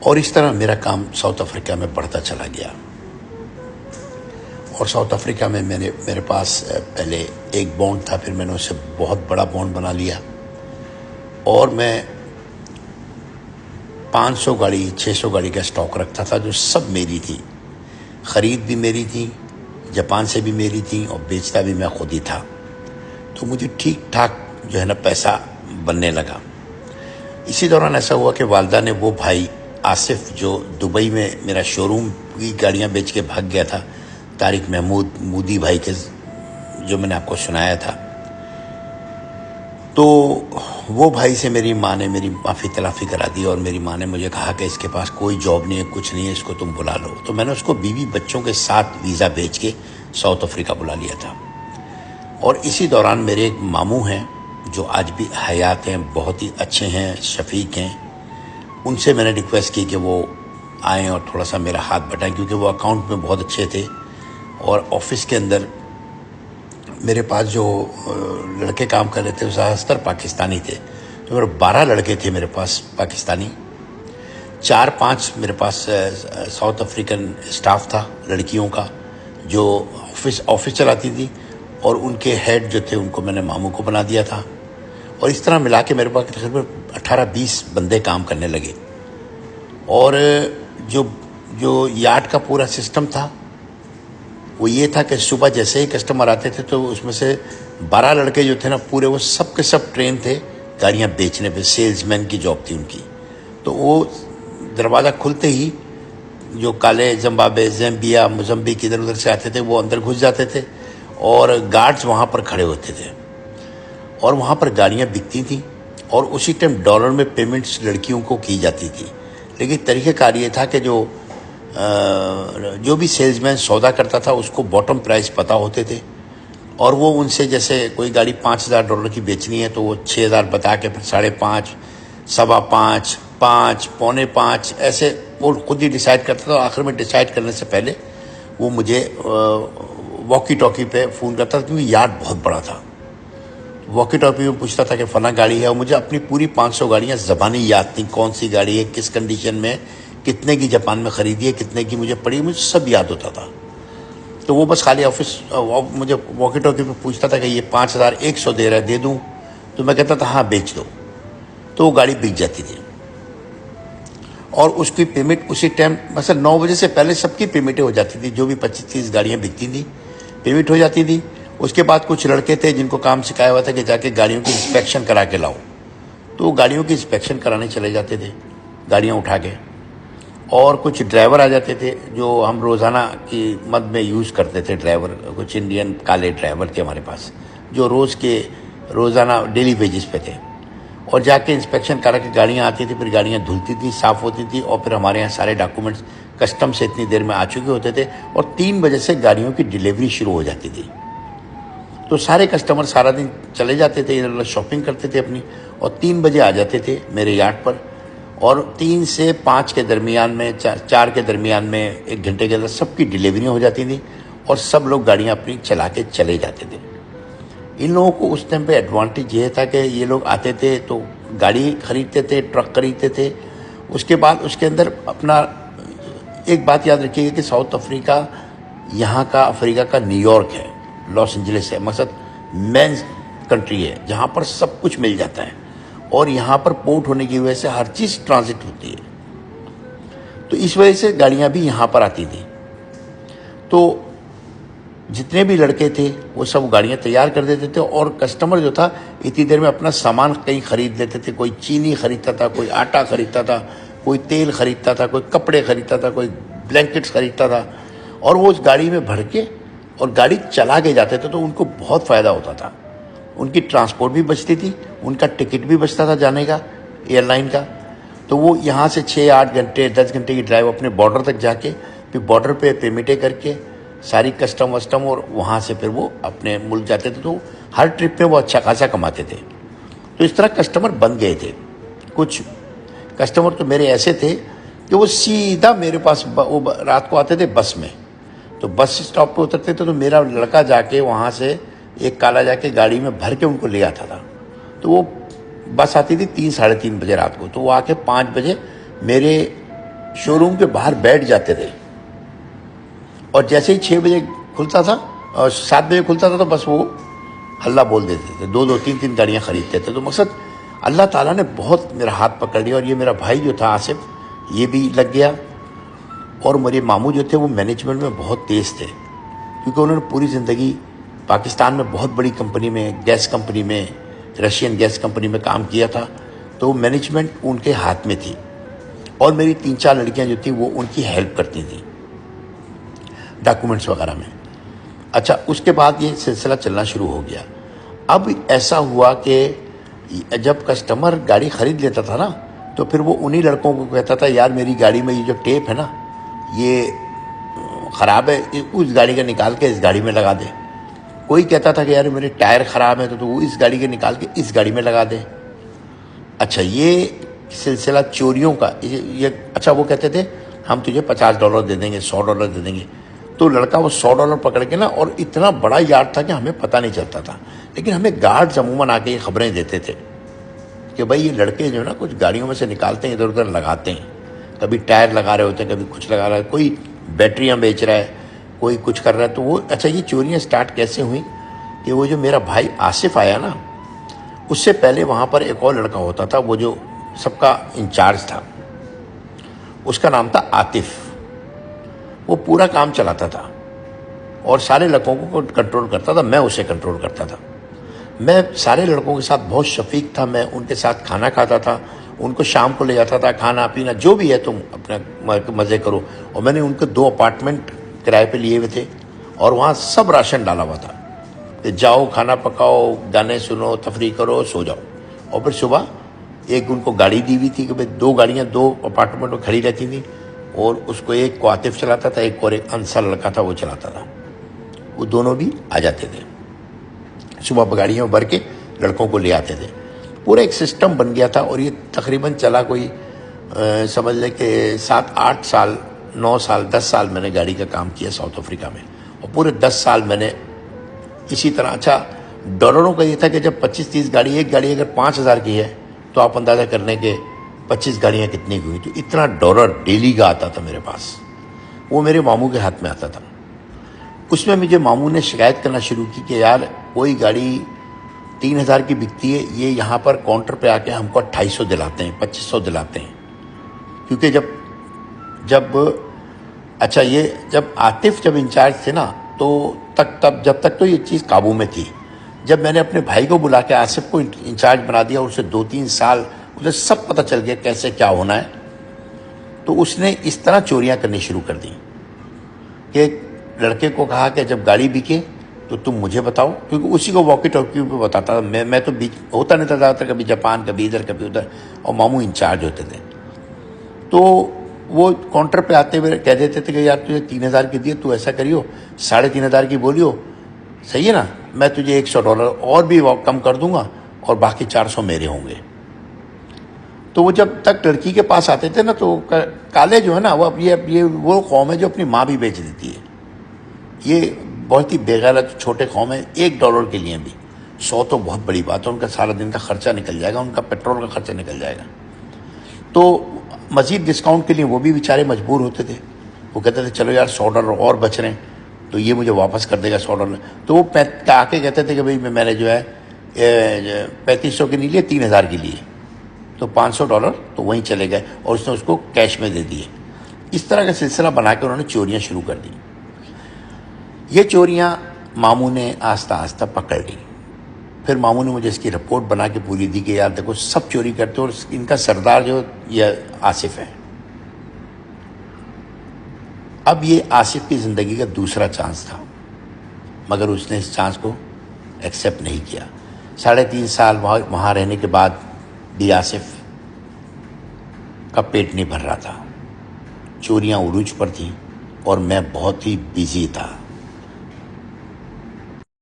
और इस तरह मेरा काम साउथ अफ्रीका में बढ़ता चला गया। और साउथ अफ्रीका में मेरे पास पहले एक बॉन्ड था, फिर मैंने उससे बहुत बड़ा बॉन्ड बना लिया और मैं 500 गाड़ी 600 गाड़ी का स्टॉक रखता था जो सब मेरी थी। ख़रीद भी मेरी थी, जापान से भी मेरी थी और बेचता भी मैं खुद ही था। तो मुझे ठीक ठाक जो है ना पैसा बनने लगा। इसी दौरान ऐसा हुआ कि वालदा ने वो भाई आसिफ जो दुबई में मेरा शोरूम की गाड़ियां बेच के भाग गया था, तारिक महमूद मूदी भाई के, जो मैंने आपको सुनाया था, तो वो भाई से मेरी माँ ने मेरी माफ़ी तलाफ़ी करा दी और मेरी माँ ने मुझे कहा कि इसके पास कोई जॉब नहीं है, कुछ नहीं है, इसको तुम बुला लो। तो मैंने उसको बीवी बच्चों के साथ वीज़ा बेच के साउथ अफ्रीका बुला लिया था। और इसी दौरान मेरे एक मामू हैं जो आज भी हयात हैं, बहुत ही अच्छे हैं, शफीक हैं। उनसे मैंने रिक्वेस्ट की कि वो आएँ और थोड़ा सा मेरा हाथ बटाएं, क्योंकि वो अकाउंट में बहुत अच्छे थे और ऑफिस के अंदर मेरे पास जो लड़के काम कर रहे थे वो ज़्यादातर पाकिस्तानी थे। तो मेरे 12 लड़के थे मेरे पास पाकिस्तानी, 4-5 मेरे पास साउथ अफ्रीकन स्टाफ था लड़कियों का जो ऑफिस चलाती थी, और उनके हेड जो थे उनको मैंने मामू को बना दिया था। और इस तरह मिला के मेरे पास तकरीबन 18-20 बंदे काम करने लगे। और जो यार्ड का पूरा सिस्टम था वो ये था कि सुबह जैसे ही कस्टमर आते थे तो उसमें से 12 लड़के जो थे ना पूरे, वो सब के सब ट्रेन थे गाड़ियाँ बेचने पे, सेल्समैन की जॉब थी उनकी। तो वो दरवाज़ा खुलते ही जो काले जिम्बाब्वे, ज़ैम्बिया, मोज़म्बिक इधर उधर से आते थे वो अंदर घुस जाते थे और गार्ड्स वहाँ पर खड़े होते थे और वहाँ पर गाड़ियाँ बिकती थी और उसी टाइम डॉलर में पेमेंट्स लड़कियों को की जाती थी। लेकिन तरीक़ेकार ये था कि जो भी सेल्समैन सौदा करता था उसको बॉटम प्राइस पता होते थे और वो उनसे, जैसे कोई गाड़ी $5,000 की बेचनी है तो वो 6,000 बता के फिर 5.5, 5.25, 5, 4.25 ऐसे वो खुद ही डिसाइड करता था। और आखिर में डिसाइड करने से पहले वो मुझे वॉकी टॉकी पे फ़ोन करता था, क्योंकि यार्ड बहुत बड़ा था। वॉकी टॉकी में पूछता था कि फला गाड़ी है, और मुझे अपनी पूरी 500 गाड़ियाँ ज़बानी याद थी, कौन सी गाड़ी है, किस कंडीशन में, कितने की जापान में ख़रीदी है, कितने की मुझे पड़ी, मुझे सब याद होता था। तो वो बस खाली मुझे वॉकी टॉकी पे पूछता था कि ये 5,100 दे रहा है, दे दूँ? तो मैं कहता था हाँ बेच दो। तो वो गाड़ी बिक जाती थी और उसकी पेमेंट उसी टाइम, मतलब 9 बजे से पहले सबकी पेमेंटें हो जाती थी। जो भी 25-30 गाड़ियाँ बिकती थी पेमेंट हो जाती थी। उसके बाद कुछ लड़के थे जिनको काम सिखाया हुआ था कि जाके गाड़ियों की इंस्पेक्शन करा के लाओ, तो वो गाड़ियों की इंस्पेक्शन कराने चले जाते थे गाड़ियाँ उठा के। और कुछ ड्राइवर आ जाते थे जो हम रोज़ाना की मद में यूज़ करते थे। ड्राइवर कुछ इंडियन काले ड्राइवर थे हमारे पास जो रोज़ाना डेली बेसिस पे थे, और जाके इंस्पेक्शन करा के गाड़ियाँ आती थी, फिर गाड़ियाँ धुलती थी, साफ़ होती थी, और फिर हमारे यहाँ सारे डॉक्यूमेंट्स कस्टम से इतनी देर में आ चुके होते थे और 3 बजे से गाड़ियों की डिलीवरी शुरू हो जाती थी। तो सारे कस्टमर सारा दिन चले जाते थे, इधर शॉपिंग करते थे अपनी, और 3 बजे आ जाते थे मेरे यार्ड पर, और 3 से 5 के दरमियान में, 4 के दरमियान में, 1 घंटे के अंदर सबकी डिलीवरियाँ हो जाती थी और सब लोग गाड़ियाँ अपनी चला के चले जाते थे। इन लोगों को उस टाइम पे एडवांटेज ये था कि ये लोग आते थे तो गाड़ी खरीदते थे, ट्रक खरीदते थे। उसके बाद उसके अंदर अपना एक बात याद रखिएगा कि साउथ अफ्रीका यहाँ का अफ्रीका का न्यूयॉर्क है, लॉस एंजलिस है, मकसद मेन कंट्री है जहाँ पर सब कुछ मिल जाता है और यहाँ पर पोर्ट होने की वजह से हर चीज़ ट्रांजिट होती है। तो इस वजह से गाड़ियाँ भी यहाँ पर आती थी। तो जितने भी लड़के थे वो सब गाड़ियाँ तैयार कर देते थे और कस्टमर जो था इतनी देर में अपना सामान कहीं खरीद लेते थे। कोई चीनी खरीदता था, कोई आटा खरीदता था, कोई तेल खरीदता था, कोई कपड़े खरीदता था, कोई ब्लैंकेट्स खरीदता था, और वो उस गाड़ी में भर के और गाड़ी चला के जाते थे। तो उनको बहुत फ़ायदा होता था, उनकी ट्रांसपोर्ट भी बचती थी, उनका टिकट भी बचता था जाने का, एयरलाइन का। तो वो यहाँ से 6-8 घंटे 10 घंटे की ड्राइव अपने बॉर्डर तक जाके फिर बॉर्डर पे पेमेंटें करके सारी कस्टम वस्टम, और वहाँ से फिर वो अपने मुल्क जाते थे। तो हर ट्रिप में वो अच्छा खासा कमाते थे। तो इस तरह कस्टमर बन गए थे। कुछ कस्टमर तो मेरे ऐसे थे कि वो सीधा मेरे पास वो रात को आते थे बस में, तो बस स्टॉप पे उतरते थे तो मेरा लड़का जाके वहाँ से एक काला जाके गाड़ी में भर के उनको ले आता था। तो वो बस आती थी 3-3:30 बजे रात को, तो वो आके 5 बजे मेरे शोरूम के बाहर बैठ जाते थे और जैसे ही 6 बजे खुलता था और 7 बजे खुलता था तो बस वो हल्ला बोल देते थे, 2-2 3-3 गाड़ियाँ खरीदते थे। तो मकसद अल्लाह ताला ने बहुत मेरा हाथ पकड़ लिया और ये मेरा भाई जो था आसिफ, ये भी लग गया। और मेरे मामू जो थे वो मैनेजमेंट में बहुत तेज़ थे, क्योंकि उन्होंने पूरी ज़िंदगी पाकिस्तान में बहुत बड़ी कंपनी में, गैस कंपनी में, रशियन गैस कंपनी में काम किया था, तो मैनेजमेंट उनके हाथ में थी। और मेरी 3-4 लड़कियां जो थी वो उनकी हेल्प करती थी डॉक्यूमेंट्स वगैरह में। अच्छा, उसके बाद ये सिलसिला चलना शुरू हो गया। अब ऐसा हुआ कि जब कस्टमर गाड़ी ख़रीद लेता था ना, तो फिर वो उन्हीं लड़कों को कहता था, यार मेरी गाड़ी में ये जो टेप है ना, ये ख़राब है, उस गाड़ी का निकाल के इस गाड़ी में लगा दे। कोई कहता था कि यार मेरे टायर ख़राब है, तो वो इस गाड़ी के निकाल के इस गाड़ी में लगा दे। अच्छा, ये सिलसिला चोरियों का ये अच्छा, वो कहते थे हम तुझे $50 दे देंगे, $100 दे देंगे। तो लड़का वो $100 पकड़ के ना, और इतना बड़ा यार्ड था कि हमें पता नहीं चलता था, लेकिन हमें गार्ड्स अमूमन आके ये खबरें देते थे कि भाई ये लड़के जो है ना कुछ गाड़ियों में से निकालते हैं, इधर उधर लगाते हैं। कभी टायर लगा रहे होते हैं, कभी कुछ लगा रहा है, कोई बैटरियाँ बेच रहा है, कोई कुछ कर रहा है। तो वो अच्छा, ये चोरियाँ स्टार्ट कैसे हुई कि वो जो मेरा भाई आसिफ आया ना, उससे पहले वहाँ पर एक और लड़का होता था, वो जो सबका इंचार्ज था, उसका नाम था आतिफ। वो पूरा काम चलाता था और सारे लड़कों को कंट्रोल करता था, मैं उसे कंट्रोल करता था। मैं सारे लड़कों के साथ बहुत शफीक था, मैं उनके साथ खाना खाता था, उनको शाम को ले जाता था, खाना पीना जो भी है तुम अपना मज़े करो। और मैंने उनके 2 अपार्टमेंट किराए पे लिए हुए थे और वहाँ सब राशन डाला हुआ था कि जाओ, खाना पकाओ, गाने सुनो, तफरी करो, सो जाओ। और फिर सुबह एक उनको गाड़ी दी हुई थी कि भाई 2 गाड़ियाँ 2 अपार्टमेंट में खड़ी रहती थी, और उसको एक को आतिफ चलाता था, एक और एक अंसर लड़का था वो चलाता था। वो दोनों भी आ जाते थे, सुबह गाड़ियों में भर के लड़कों को ले आते थे। पूरा एक सिस्टम बन गया था और ये तकरीबन चला कोई समझ ले कि 7-8 साल, 9 साल, 10 साल मैंने गाड़ी का काम किया साउथ अफ्रीका में। और पूरे 10 साल मैंने इसी तरह। अच्छा, डॉलरों का ये था कि जब 25-30 गाड़ी, एक गाड़ी अगर 5,000 की है तो आप अंदाज़ा करने के 25 गाड़ियाँ कितनी हुई। तो इतना डॉलर डेली का आता था मेरे पास, वो मेरे मामू के हाथ में आता था। उसमें मुझे मामू ने शिकायत करना शुरू की कि यार कोई गाड़ी 3,000 की बिकती है, ये यहाँ पर काउंटर पे आके हमको 2,500 दिलाते हैं, 2,500 दिलाते हैं। क्योंकि जब आतिफ इंचार्ज थे ना, तो जब तक तो ये चीज़ काबू में थी। जब मैंने अपने भाई को बुला के आसिफ को इंचार्ज बना दिया और उसे 2-3 साल उसे सब पता चल गया कैसे क्या होना है, तो उसने इस तरह चोरियां करनी शुरू कर दी कि लड़के को कहा कि जब गाड़ी बिके तो तुम मुझे बताओ, क्योंकि उसी को वॉकी टॉकी पे बताता था। मैं तो बीच होता नहीं था ज़्यादातर, कभी जापान, कभी इधर, कभी उधर, और मामू इंचार्ज होते थे। तो वो काउंटर पे आते हुए कह देते थे कि यार तुझे 3,000 की दिए, तू ऐसा करियो 3,500 की बोलियो, सही है ना, मैं तुझे $100 और भी कम कर दूंगा और बाकी 400 मेरे होंगे। तो वो जब तक लड़की के पास आते थे ना, तो काले जो है ना, वो अब ये वो कौम है जो अपनी माँ भी बेच देती है। ये बहुत ही बेगैरत छोटे कौम है, $1 के लिए भी 100 तो बहुत बड़ी बात है। उनका सारा दिन का खर्चा निकल जाएगा, उनका पेट्रोल का खर्चा निकल जाएगा। तो मज़ीद डिस्काउंट के लिए वो भी बेचारे मजबूर होते थे। वो कहते थे चलो यार $100 और बच रहे हैं, तो ये मुझे वापस कर देगा $100। तो वो आके कहते थे कि भाई मैंने जो है 3,500 के नहीं लिए, 3,000 के लिए, तो $500 तो वहीं चले गए और उसने उसको कैश में दे दिए। इस तरह का सिलसिला बना के उन्होंने चोरियां शुरू कर दी। ये चोरियां मामू ने आस्ता आस्ता पकड़ ली। फिर मामू ने मुझे इसकी रिपोर्ट बना के पूरी दी कि यार देखो सब चोरी करते हो और इनका सरदार जो ये आसिफ है। अब ये आसिफ की ज़िंदगी का दूसरा चांस था, मगर उसने इस चांस को एक्सेप्ट नहीं किया। 3.5 साल वहाँ रहने के बाद भी आसिफ का पेट नहीं भर रहा था, चोरियां उरूज पर थीं और मैं बहुत ही बिजी था।